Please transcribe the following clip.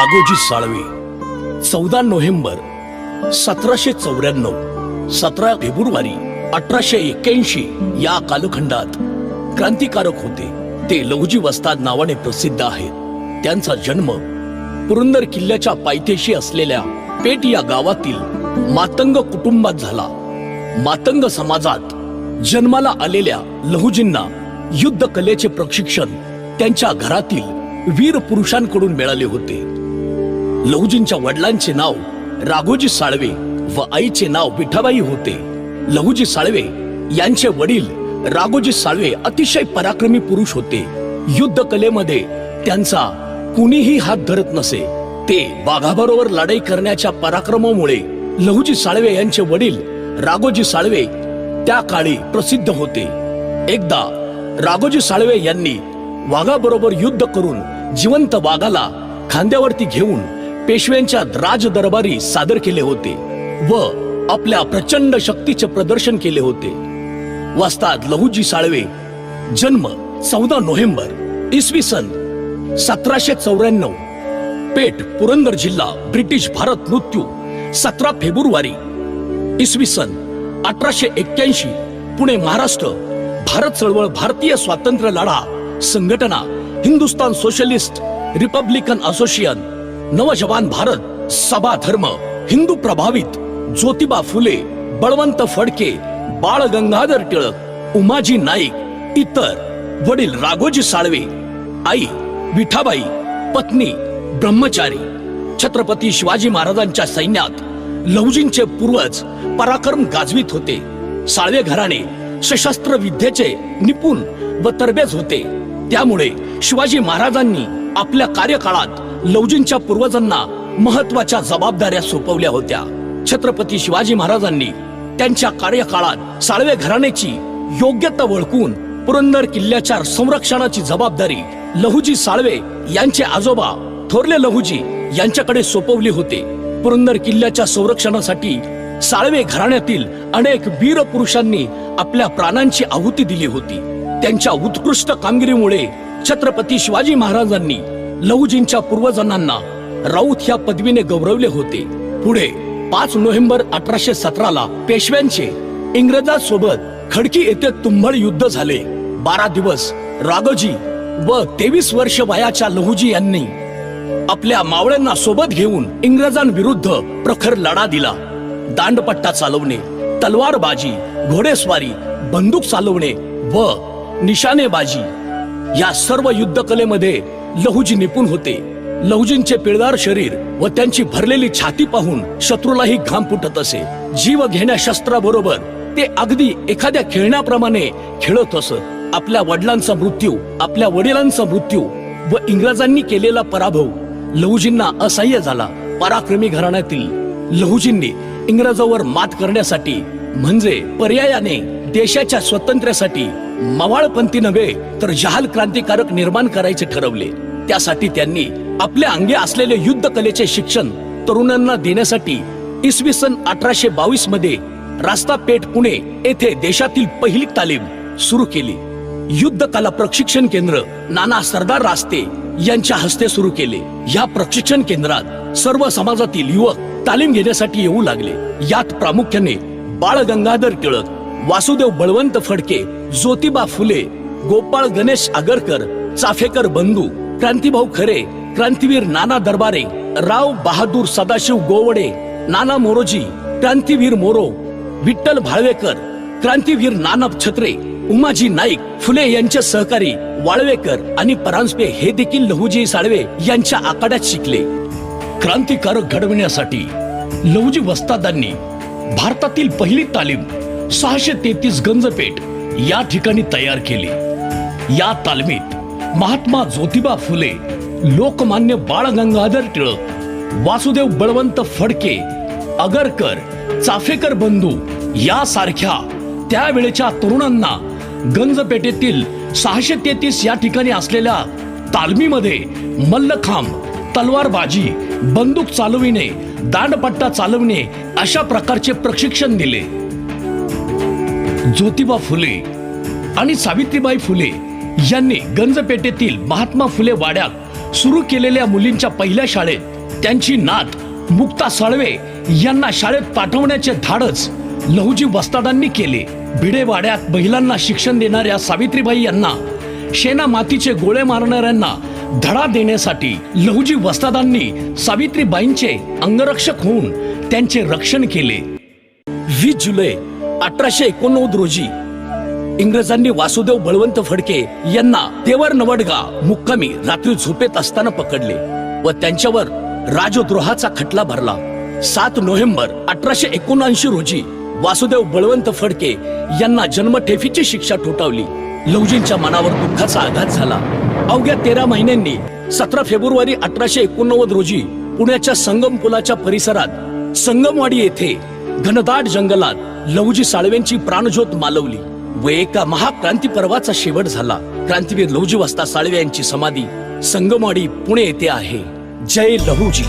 Raghoji Salve 14 November 1794, 17 February 1881 या कालखंडात क्रांतिकारक होते. ते लहुजी वस्ताद नावाने प्रसिद्ध आहेत. त्यांचा जन्म पुरंदर किल्ल्याच्या पायथ्याशी असलेल्या पेठ या गावातील मातंग कुटुंबात झाला. मातंग समाजात जन्माला आलेल्या लहुजींना युद्ध कलेचे प्रशिक्षण त्यांच्या घरातील वीर पुरुषांकडून मिळाले होते. लहुजींच्या वडिलांचे नाव राघोजी साळवे व आईचे नाव विठाबाई होते. लहुजी साळवे यांचे वडील राघोजी साळवे अतिशय पराक्रमी पुरुष होते. युद्ध कलेमध्ये त्यांचा कुणीही हात धरत नसे. ते वाघाबरोबर लढाई करण्याच्या पराक्रमामुळे लहुजी साळवे यांचे वडील राघोजी साळवे त्या काळी प्रसिद्ध होते. एकदा राघोजी साळवे यांनी वाघाबरोबर युद्ध करून जिवंत वाघाला खांद्यावरती घेऊन पेशव्यांच्या राज दरबारी सादर केले होते व आपल्या प्रचंड शक्तीचे प्रदर्शन केले होते. वस्ताद लहुजी साळवे जन्म 14 नोव्हेंबर इसवी सन 1794, पेठ पुरंदर जिल्हा ब्रिटिश भारत. मृत्यू 17 फेब्रुवारी इसवी सन 1881, पुणे महाराष्ट्र. भारत चळवळ, भारतीय स्वातंत्र्य लढा संघटना, Hindustan socialist republican association, Naujawan Bharat Sabha, धर्म हिंदू प्रभावित, ज्योतिबा फुले, बळवंत फडके, बाळ गंगाधर टिळक, उमाजी नाईक. इतर. वडील राघोजी साळवे, आई विठाबाई, पत्नी ब्रह्मचारी. छत्रपती शिवाजी महाराजांच्या सैन्यात लहुजींचे पूर्वज पराक्रम गाजवीत होते. साळवे घराणे सशस्त्र विद्येचे निपुण व तरबेज होते. त्यामुळे शिवाजी महाराजांनी आपल्या कार्यकाळात लहुजींच्या पूर्वजांना महत्वाच्या जबाबदाऱ्या सोपवल्या होत्या. छत्रपती शिवाजी महाराजांनी त्यांच्या कार्यकाळात साळवे घराण्याची योग्यता ओळखून पुरंदर किल्ल्याच्या संरक्षणाची जबाबदारी लहुजी साळवे यांचे आजोबा थोरले लहुजी यांच्याकडे सोपवली होते. पुरंदर किल्ल्याच्या संरक्षणासाठी साळवे घराण्यातील अनेक वीर पुरुषांनी आपल्या प्राणांची आहुती दिली होती. त्यांच्या उत्कृष्ट कामगिरीमुळे छत्रपती शिवाजी महाराजांनी लहुजींच्या पूर्वजांना राऊत या पदवीने गौरवले होते. पुढे 5 नोव्हेंबर 1817 पेशव्यांचे इंग्रजांसोबत खडकी येथे तुंबळ युद्ध झाले. 12 दिवस राघोजी व 23 वर्ष वयाच्या लहुजी यांनी आपल्या मावळ्यांना सोबत घेऊन इंग्रजांविरुद्ध प्रखर लढा दिला. दांडपट्टा चालवणे, तलवारबाजी, घोडेस्वारी, बंदूक चालवणे व निशाणेबाजी या सर्व युद्ध कलेमध्ये लहुजी निपुण होते. लहुजींचे पिळदार शरीर व त्यांची भरलेली छाती पाहून शत्रूलाही घाम फुटत असे. जीव घेण्या शस्त्राबरोबर ते अगदी एखाद्या खेळण्याप्रमाणे खेळत असत. आपल्या वडिलांचा मृत्यू, आपल्या वडिलांचा मृत्यू व इंग्रजांनी केलेला पराभव लहुजींना असह्य झाला. पराक्रमी घराण्यातील लहुजींनी इंग्रजांवर मात करण्यासाठी म्हणजे पर्यायाने देशाच्या स्वातंत्र्यासाठी मवाळपंथी नव्हे तर जहाल क्रांतिकारक निर्माण करायचे ठरवले. त्यासाठी त्यांनी आपल्या अंगी असलेले युद्ध कलेचे शिक्षण तरुणांना देण्यासाठी इसवी सन 1822 मध्ये रास्ता पेठ पुणे येथे देशातील पहिली तालीम सुरू केली. युद्ध कला प्रशिक्षण केंद्र नाना सरदार रास्ते यांच्या हस्ते सुरू केले. या प्रशिक्षण केंद्रात सर्व समाजातील युवक तालीम घेण्यासाठी येऊ लागले. यात प्रामुख्याने बाळ गंगाधर टिळक, वासुदेव बळवंत फडके, ज्योतिबा फुले, गोपाळ गणेश आगरकर, चाफेकर बंधू, क्रांतीभाऊ खरे, क्रांतीवीर नाना दरबारे, राव बहादूर सदाशिव गोवडे, नाना मोरोजी, क्रांतीवीर मोरो, विठ्ठल भाळवेकर, क्रांतीवीर नाना छत्रे, उमाजी नाईक, फुले यांचे सहकारी वाळवेकर आणि परांजपे हे देखील लहुजी साळवे यांच्या आखाड्यात शिकले. क्रांतिकारक घडविण्यासाठी लहुजी वस्तादांनी भारतातील पहिली तालीम 633 गंजपेठ या ठिकाणी तयार केली. या तालमीत महात्मा ज्योतिबा फुले, लोकमान्य बाळ गंगाधर टिळक, वासुदेव बळवंत फडके, आगरकर, चाफेकर बंधू यासारख्या त्यावेळेच्या तरुणांना गंजपेठेतील 633 या ठिकाणी असलेल्या तालमीमध्ये मल्लखांब, तलवारबाजी, बंदूक चालविणे, दांडपट्टा चालविणे अशा प्रकारचे प्रशिक्षण दिले. ज्योतिबा फुले आणि सावित्रीबाई फुले यांनी गंजपेठेतील महात्मा फुले वाड्यात सुरू केलेल्या मुलींच्या पहिल्या शाळेत त्यांची नात मुक्ता साळवे यांना शाळेत पाठवण्याचे धाडस लहुजी वस्तादांनी केले. भिडेवाड्यात महिलांना शिक्षण देणाऱ्या सावित्रीबाई यांना शेणा मातीचे गोळे मारणाऱ्यांना धडा देण्यासाठी लहुजी वस्तादांनी सावित्रीबाईंचे अंगरक्षक होऊन त्यांचे रक्षण केले. 20 जुलै 1889 रोजी इंग्रजांनी वासुदेव बळवंत फडके यांना देवर नवडगा मुक्कामी रात्री झोपेत असताना पकडले व त्यांच्यावर राजद्रोहाचा खटला भरला. 7 नोव्हेंबर 1879 रोजी वासुदेव बळवंत फडके यांना जन्मठेफीची शिक्षा ठोठावली. लहुजींच्या मनावर दुःखाचा आघात झाला. अवघ्या 13 महिन्यांनी 17 फेब्रुवारी 1889 रोजी पुण्याच्या संगम पुलाच्या परिसरात संगमवाडी येथे घनदाट जंगलात लहुजी साळवेंची प्राणज्योत मालवली व एका महाक्रांती पर्वाचा शेवट झाला. क्रांतीवीर लहुजी वस्ताद साळवे यांची समाधी संगमवाडी पुणे येथे आहे. जय लहुजी.